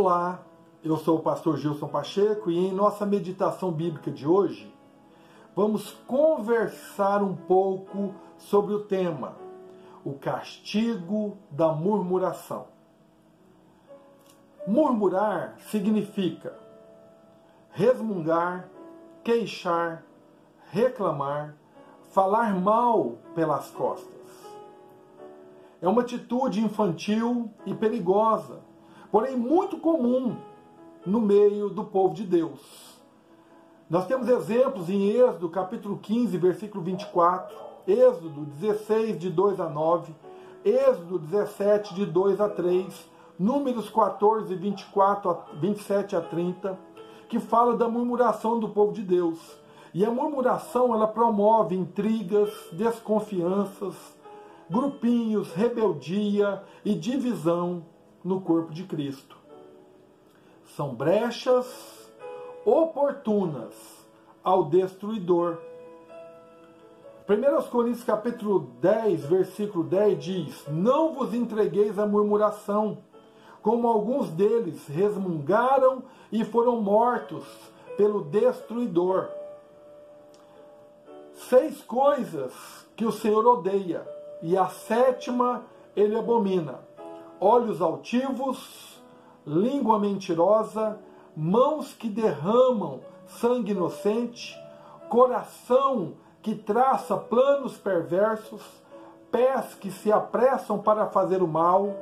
Olá, eu sou o pastor Gilson Pacheco e em nossa meditação bíblica de hoje vamos conversar um pouco sobre o tema, o castigo da murmuração. Murmurar significa resmungar, queixar, reclamar, falar mal pelas costas. É uma atitude infantil e perigosa, porém muito comum no meio do povo de Deus. Nós temos exemplos em Êxodo capítulo 15, versículo 24, Êxodo 16, de 2 a 9, Êxodo 17, de 2 a 3, Números 14, 27 a 30, que fala da murmuração do povo de Deus. E a murmuração, ela promove intrigas, desconfianças, grupinhos, rebeldia e divisão no corpo de Cristo. São brechas oportunas ao destruidor. 1 Coríntios capítulo 10, versículo 10 diz: não vos entregueis à murmuração, como alguns deles resmungaram e foram mortos pelo destruidor. 6 coisas que o Senhor odeia, e a 7ª ele abomina: olhos altivos, língua mentirosa, mãos que derramam sangue inocente, coração que traça planos perversos, pés que se apressam para fazer o mal,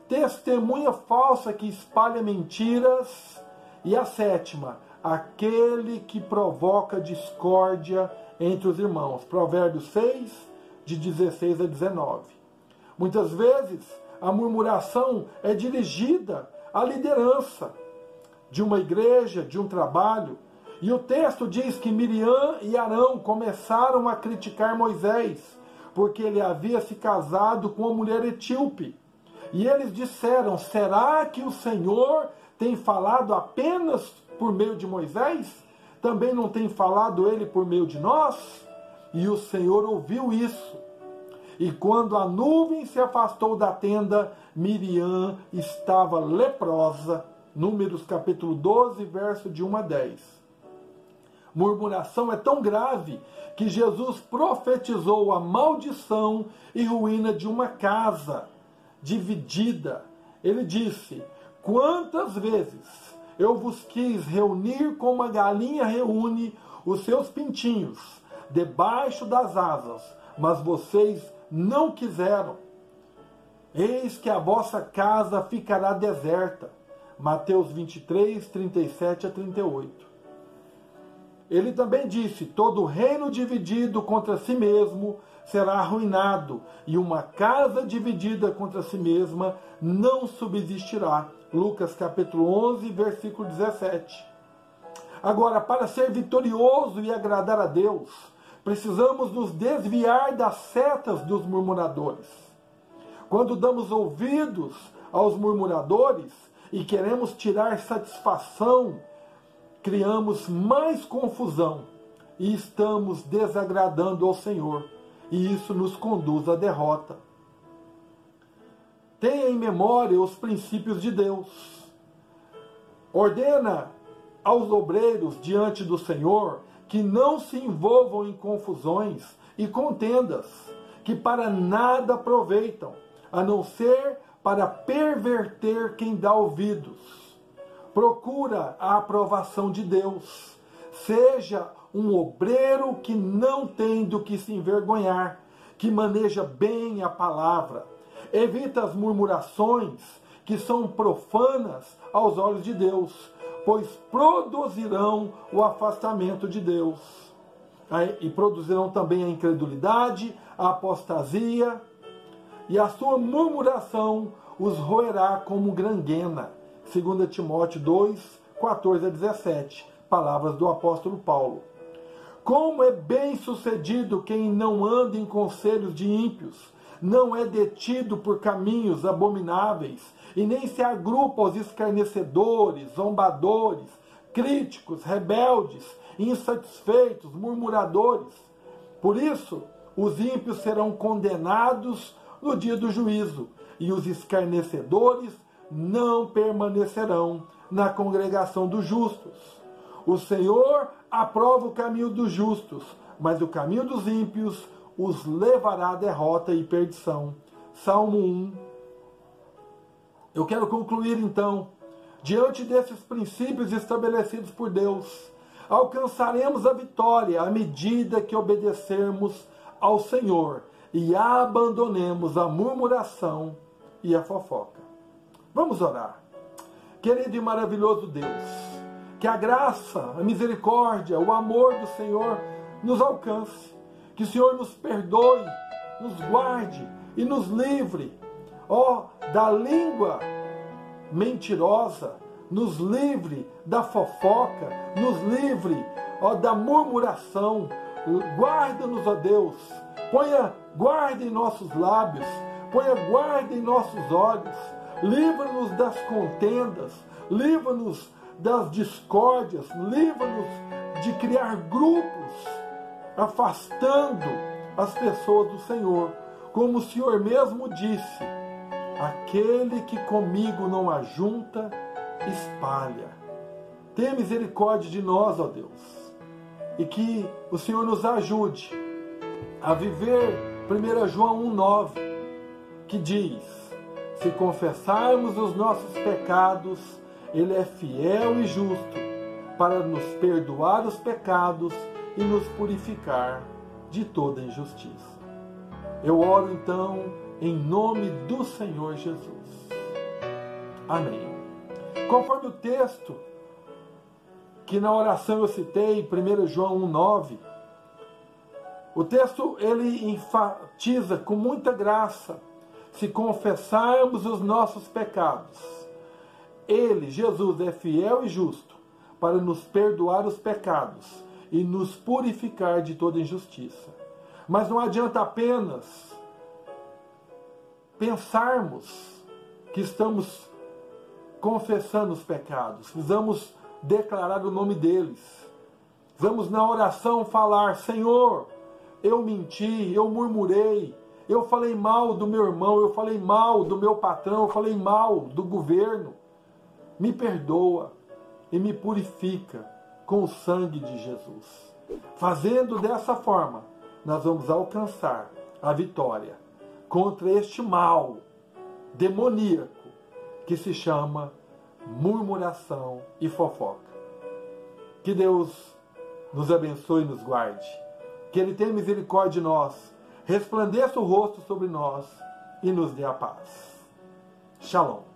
testemunha falsa que espalha mentiras, e a 7ª, aquele que provoca discórdia entre os irmãos. Provérbios 6, de 16 a 19. Muitas vezes a murmuração é dirigida à liderança de uma igreja, de um trabalho, e o texto diz que Miriam e Arão começaram a criticar Moisés, porque ele havia se casado com uma mulher etíope. E eles disseram: será que o Senhor tem falado apenas por meio de Moisés? Também não tem falado ele por meio de nós? E o Senhor ouviu isso. E quando a nuvem se afastou da tenda, Miriam estava leprosa. Números capítulo 12, verso de 1 a 10. Murmuração é tão grave que Jesus profetizou a maldição e ruína de uma casa dividida. Ele disse: quantas vezes eu vos quis reunir como a galinha reúne os seus pintinhos debaixo das asas, mas vocês não quiseram. Eis que a vossa casa ficará deserta. Mateus 23, 37 a 38. Ele também disse: todo reino dividido contra si mesmo será arruinado, e uma casa dividida contra si mesma não subsistirá. Lucas capítulo 11, versículo 17. Agora, para ser vitorioso e agradar a Deus, precisamos nos desviar das setas dos murmuradores. Quando damos ouvidos aos murmuradores e queremos tirar satisfação, criamos mais confusão e estamos desagradando ao Senhor. E isso nos conduz à derrota. Tenha em memória os princípios de Deus. Ordena aos obreiros diante do Senhor que não se envolvam em confusões e contendas, que para nada aproveitam, a não ser para perverter quem dá ouvidos. Procura a aprovação de Deus. Seja um obreiro que não tem do que se envergonhar, que maneja bem a palavra. Evita as murmurações que são profanas aos olhos de Deus, pois produzirão o afastamento de Deus. E produzirão também a incredulidade, a apostasia, e a sua murmuração os roerá como granguena. 2 Timóteo 2, 14 a 17. Palavras do apóstolo Paulo. Como é bem sucedido quem não anda em conselhos de ímpios, não é detido por caminhos abomináveis, e nem se agrupa aos escarnecedores, zombadores, críticos, rebeldes, insatisfeitos, murmuradores. Por isso, os ímpios serão condenados no dia do juízo, e os escarnecedores não permanecerão na congregação dos justos. O Senhor aprova o caminho dos justos, mas o caminho dos ímpios os levará à derrota e perdição. Salmo 1. Eu quero concluir então, diante desses princípios estabelecidos por Deus, alcançaremos a vitória à medida que obedecermos ao Senhor e abandonemos a murmuração e a fofoca. Vamos orar. Querido e maravilhoso Deus, que a graça, a misericórdia, o amor do Senhor nos alcance, que o Senhor nos perdoe, nos guarde e nos livre, da língua mentirosa, nos livre da fofoca, nos livre, da murmuração. Guarda-nos, ó Deus, ponha guarda em nossos lábios, ponha guarda em nossos olhos, livra-nos das contendas, livra-nos das discórdias, livra-nos de criar grupos, afastando as pessoas do Senhor, como o Senhor mesmo disse: aquele que comigo não ajunta, espalha. Tenha misericórdia de nós, ó Deus, e que o Senhor nos ajude a viver 1 João 1,9, que diz: se confessarmos os nossos pecados, Ele é fiel e justo para nos perdoar os pecados e nos purificar de toda injustiça. Eu oro então em nome do Senhor Jesus. Amém. Conforme o texto que na oração eu citei, 1 João 1,9, o texto ele enfatiza com muita graça: se confessarmos os nossos pecados, Ele, Jesus, é fiel e justo para nos perdoar os pecados e nos purificar de toda injustiça. Mas não adianta apenas pensarmos que estamos confessando os pecados. Precisamos declarar o nome deles. Vamos na oração falar: Senhor, eu menti, eu murmurei, eu falei mal do meu irmão, eu falei mal do meu patrão, eu falei mal do governo. Me perdoa e me purifica com o sangue de Jesus. Fazendo dessa forma, nós vamos alcançar a vitória contra este mal demoníaco que se chama murmuração e fofoca. Que Deus nos abençoe e nos guarde. Que Ele tenha misericórdia de nós, resplandeça o rosto sobre nós e nos dê a paz. Shalom.